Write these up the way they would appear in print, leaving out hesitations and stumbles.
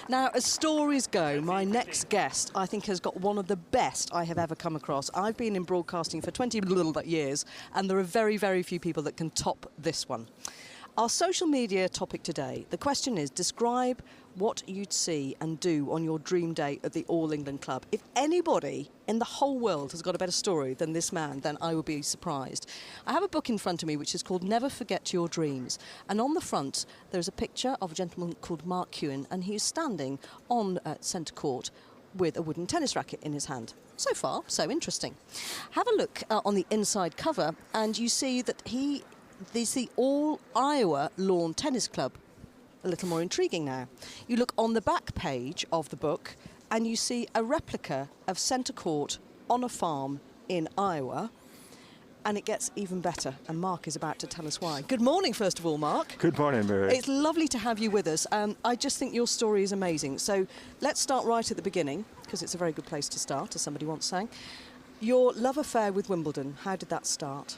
Now, as stories go, my next guest, I think, has got one of the best I have ever come across. I've been in broadcasting for 20 years, and there are very, very few people that can top this one. Our social media topic today, the question is, describe what you'd see and do on your dream day at the All England Club. If anybody in the whole world has got a better story than this man, then I would be surprised. I have a book in front of me which is called Never Forget Your Dreams. And on the front, there's a picture of a gentleman called Kuhn, and he's standing on centre court with a wooden tennis racket in his hand. So far, so interesting. Have a look on the inside cover, and you see that this is the All Iowa Lawn Tennis Club. A little more intriguing now. You look on the back page of the book and you see a replica of centre court on a farm in Iowa, and it gets even better, and Mark is about to tell us why. Good morning, first of all, Mark. Good morning, Mary. It's lovely to have you with us. I just think your story is amazing. So let's start right at the beginning, because it's a very good place to start, as somebody once sang. Your love affair with Wimbledon, how did that start?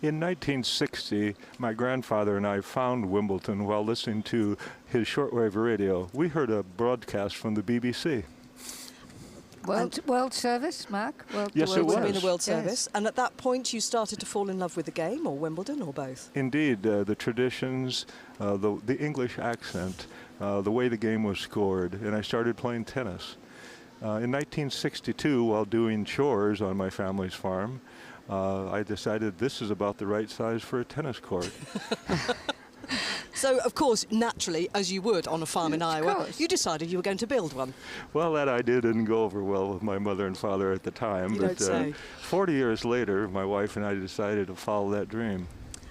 In 1960, my grandfather and I found Wimbledon while listening to his shortwave radio. We heard a broadcast from the BBC. World Service, Mark? Yes, it was. Would have been the World Service. Yes. And at that point, you started to fall in love with the game, or Wimbledon, or both? Indeed, the traditions, the English accent, the way the game was scored, and I started playing tennis. In 1962, while doing chores on my family's farm, I decided this is about the right size for a tennis court. So, of course, naturally, as you would on a farm in Iowa, course. you decided you were going to build one. Well, that idea didn't go over well with my mother and father at the time. You but don't say. 40 years later, my wife and I decided to follow that dream.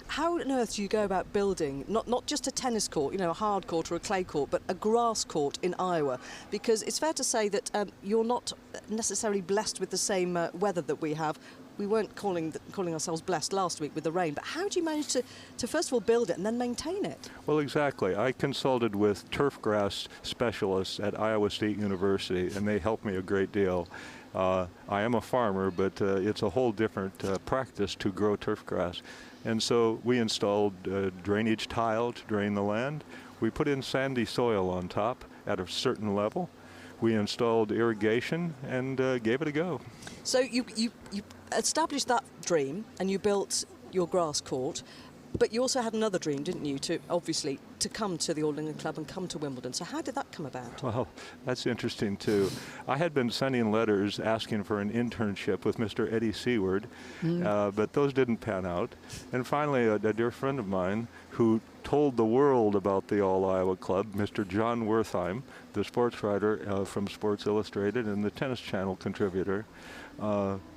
How on earth do you go about building, not just a tennis court, a hard court or a clay court, but a grass court in Iowa? Because it's fair to say that you're not necessarily blessed with the same weather that we have. We weren't calling ourselves blessed last week with the rain, but how do you manage to first of all build it and then maintain it? Well, exactly. I consulted with turf grass specialists at Iowa State University, and they helped me a great deal. I am a farmer, but it's a whole different practice to grow turf grass. And so we installed drainage tile to drain the land. We put in sandy soil on top at a certain level. We installed irrigation and gave it a go. So you established that dream and you built your grass court, but you also had another dream, didn't you, to come to the All England Club and come to Wimbledon. So how did that come about? Well, that's interesting too. I had been sending letters asking for an internship with Mr. Eddie Seward, but those didn't pan out. And finally, a dear friend of mine who told the world about the All Iowa Club, Mr. John Wertheim, the sports writer from Sports Illustrated and the Tennis Channel contributor,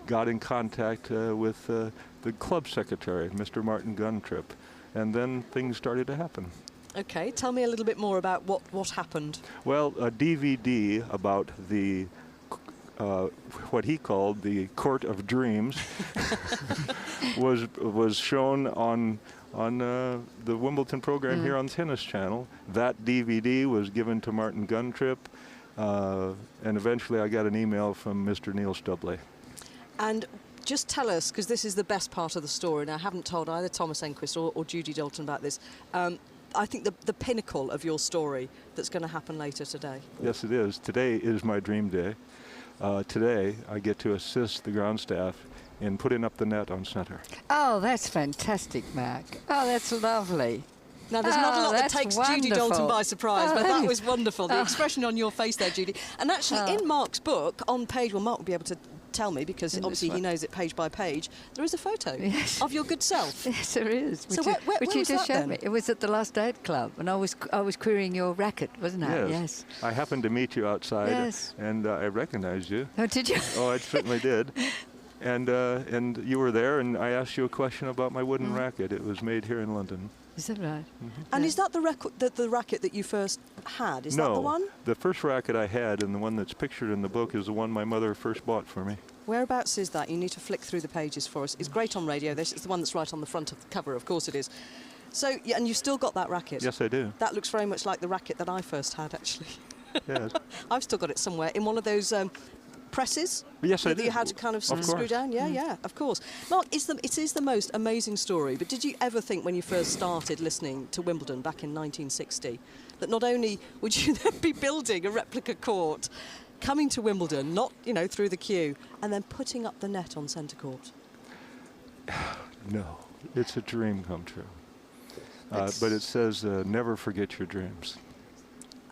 got in contact with the club secretary, Mr. Martin Guntrip, and then things started to happen. Okay, tell me a little bit more about what happened. Well, a DVD about the what he called the Court of Dreams was shown on the Wimbledon program here on Tennis Channel. That DVD was given to Martin Guntrip, and eventually I got an email from Mr. Neil Stubley. And just tell us, because this is the best part of the story, and I haven't told either Thomas Enquist or Judy Dalton about this, I think the pinnacle of your story that's going to happen later today. Yes, it is. Today is my dream day. Today I get to assist the ground staff in putting up the net on center. Oh, that's fantastic, Mark. Oh, that's lovely. Now, there's not a lot that takes Judy Dalton by surprise, but that that was wonderful. The expression on your face there, Judy. And actually, in Mark's book, on page, well, Mark will be able to tell me, because obviously he knows it page by page, there is a photo of your good self. Yes, there is. So where you was just that showed then? me. It was at the Last Date Club, and I was querying your racket, wasn't I? Yes. I happened to meet you outside, and I recognized you. Oh, did you? Oh, I certainly did. And you were there, and I asked you a question about my wooden racket. It was made here in London. Is that right? And is that the racket that you first had? Is that the one? No, the first racket I had, and the one that's pictured in the book, is the one my mother first bought for me. Whereabouts is that? You need to flick through the pages for us. It's great on radio. This is the one that's right on the front of the cover, of course it is. So, and you've still got that racket? Yes, I do. That looks very much like the racket that I first had, actually. Yes. I've still got it somewhere in one of those presses? Yes, I that did. you had to kind of, Of screw course. down? Yeah, yeah, of course. Mark, it is the most amazing story, but did you ever think when you first started listening to Wimbledon back in 1960 that not only would you then be building a replica court, coming to Wimbledon, not, you know, through the queue, and then putting up the net on centre court? No, it's a dream come true. It's- But it says, never forget your dreams.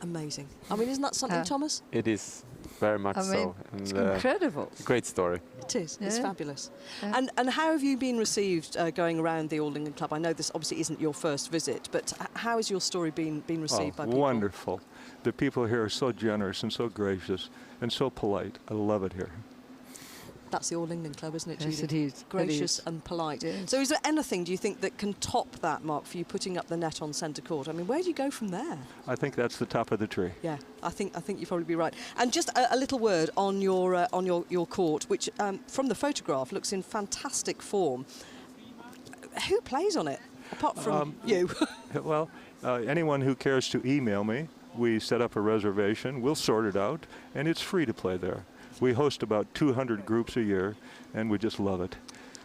Amazing. I mean, isn't that something, Thomas? It is very much I mean, so. it's And, incredible. great story. It is. It's Yeah. fabulous. Yeah. And how have you been received going around the All England Club? I know this obviously isn't your first visit, but how has your story been received by people? Wonderful. The people here are so generous and so gracious and so polite. I love it here. That's the All England Club, isn't it, Yes, Judy? it is. Gracious It is. and polite. Yes. So is there anything, do you think, that can top that, Mark, for you putting up the net on centre court? I mean, where do you go from there? I think that's the top of the tree. Yeah, I think you'd probably be right. And just a little word on your court, which from the photograph looks in fantastic form. Who plays on it apart from you? Well, anyone who cares to email me, we set up a reservation, we'll sort it out, and it's free to play there. We host about 200 groups a year, and we just love it.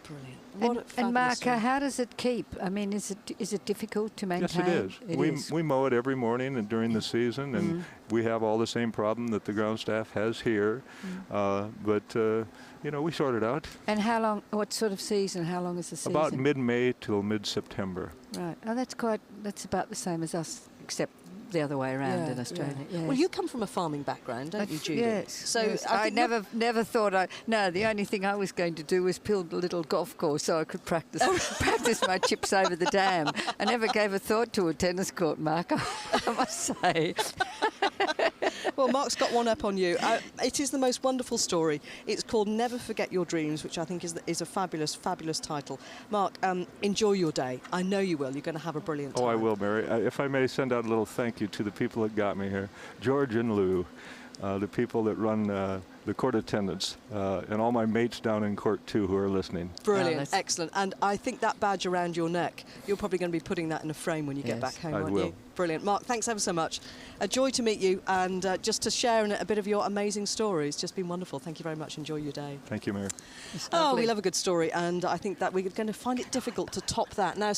Brilliant. What a And fabulous Mark, story. how does it keep? I mean, is it difficult to maintain? Yes, it is. We mow it every morning and during the season, and we have all the same problem that the ground staff has here. But you know, we sort it out. And how long? What sort of season? How long is the season? About mid-May till mid-September. Right. Oh, that's about the same as us, except the other way around Yeah, in Australia. yeah. Yes. Well, you come from a farming background, don't you, Judy? Yes. So yes. I I think never thought No, the only thing I was going to do was build a little golf course so I could practice my chips over the dam. I never gave a thought to a tennis court, Mark. I must say. Well, Mark's got one up on you. It is the most wonderful story. It's called Never Forget Your Dreams, which I think is a fabulous, fabulous title. Mark, enjoy your day. I know you will. You're going to have a brilliant time. Oh, I will, Mary. If I may send out a little thank you to the people that got me here. George and Lou, the people that run the court attendants, and all my mates down in court, too, who are listening. Brilliant, that's- excellent. And I think that badge around your neck, you're probably going to be putting that in a frame when you get Yes. back home, I aren't will. you? Brilliant. Mark, thanks ever so much. A joy to meet you and just to share a bit of your amazing story. It's just been wonderful. Thank you very much. Enjoy your day. Thank you, Mary. It's Oh, lovely. we love a good story, and I think that we're going to find it difficult to top that. Now,